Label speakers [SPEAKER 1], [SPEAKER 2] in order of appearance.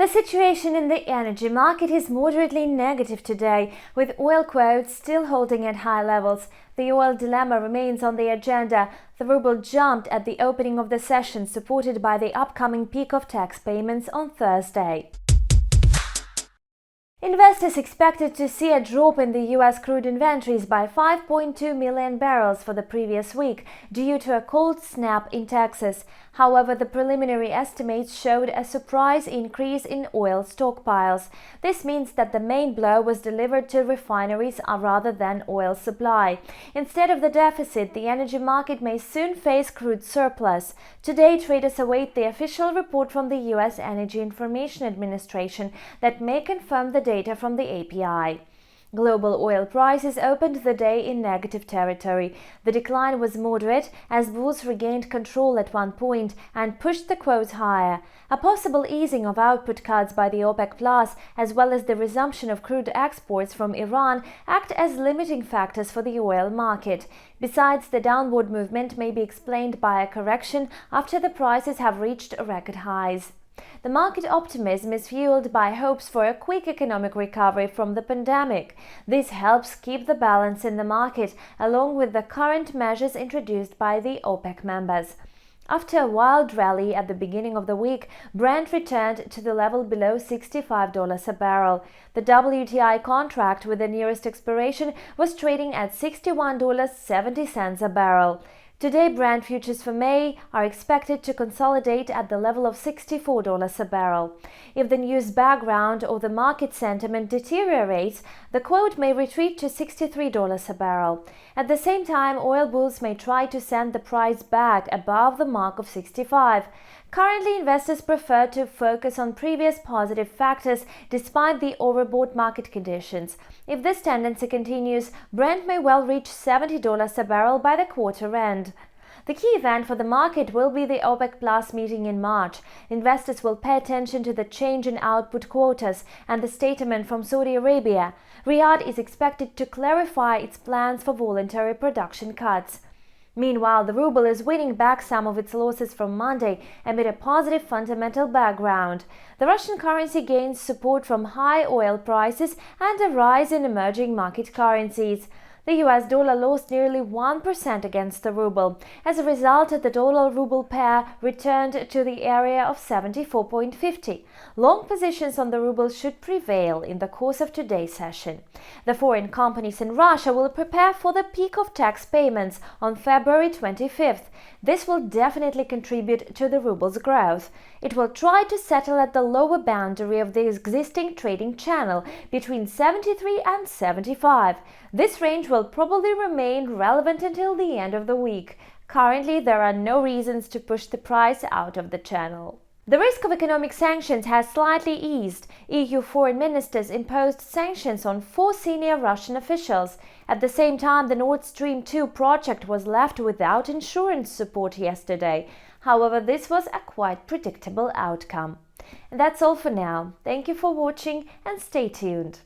[SPEAKER 1] The situation in the energy market is moderately negative today, with oil quotes still holding at high levels. The oil dilemma remains on the agenda. The ruble jumped at the opening of the session, supported by the upcoming peak of tax payments on Thursday. Investors expected to see a drop in the U.S. crude inventories by 5.2 million barrels for the previous week due to a cold snap in Texas. However, the preliminary estimates showed a surprise increase in oil stockpiles. This means that the main blow was delivered to refineries rather than oil supply. Instead of the deficit, the energy market may soon face crude surplus. Today, traders await the official report from the U.S. Energy Information Administration that may confirm the data from the API. Global oil prices opened the day in negative territory. The decline was moderate as bulls regained control at one point and pushed the quotes higher. A possible easing of output cuts by the OPEC Plus, as well as the resumption of crude exports from Iran, act as limiting factors for the oil market. Besides, the downward movement may be explained by a correction after the prices have reached record highs. The market optimism is fueled by hopes for a quick economic recovery from the pandemic. This helps keep the balance in the market, along with the current measures introduced by the OPEC members. After a wild rally at the beginning of the week, Brent returned to the level below $65 a barrel. The WTI contract with the nearest expiration was trading at $61.70 a barrel. Today, Brent futures for May are expected to consolidate at the level of $64 a barrel. If the news background or the market sentiment deteriorates, the quote may retreat to $63 a barrel. At the same time, oil bulls may try to send the price back above the mark of 65. Currently, investors prefer to focus on previous positive factors despite the overbought market conditions. If this tendency continues, Brent may well reach $70 a barrel by the quarter end. The key event for the market will be the OPEC Plus meeting in March. Investors will pay attention to the change in output quotas and the statement from Saudi Arabia. Riyadh is expected to clarify its plans for voluntary production cuts. Meanwhile, the ruble is winning back some of its losses from Monday amid a positive fundamental background. The Russian currency gains support from high oil prices and a rise in emerging market currencies. The US dollar lost nearly 1% against the ruble. As a result, the dollar-ruble pair returned to the area of 74.50. Long positions on the ruble should prevail in the course of today's session. The foreign companies in Russia will prepare for the peak of tax payments on February 25th. This will definitely contribute to the ruble's growth. It will try to settle at the lower boundary of the existing trading channel between 73 and 75. This range will probably remain relevant until the end of the week. Currently, there are no reasons to push the price out of the channel. The risk of economic sanctions has slightly eased. EU foreign ministers imposed sanctions on 4 senior Russian officials. At the same time, the Nord Stream 2 project was left without insurance support yesterday. However, this was a quite predictable outcome. And that's all for now. Thank you for watching and stay tuned.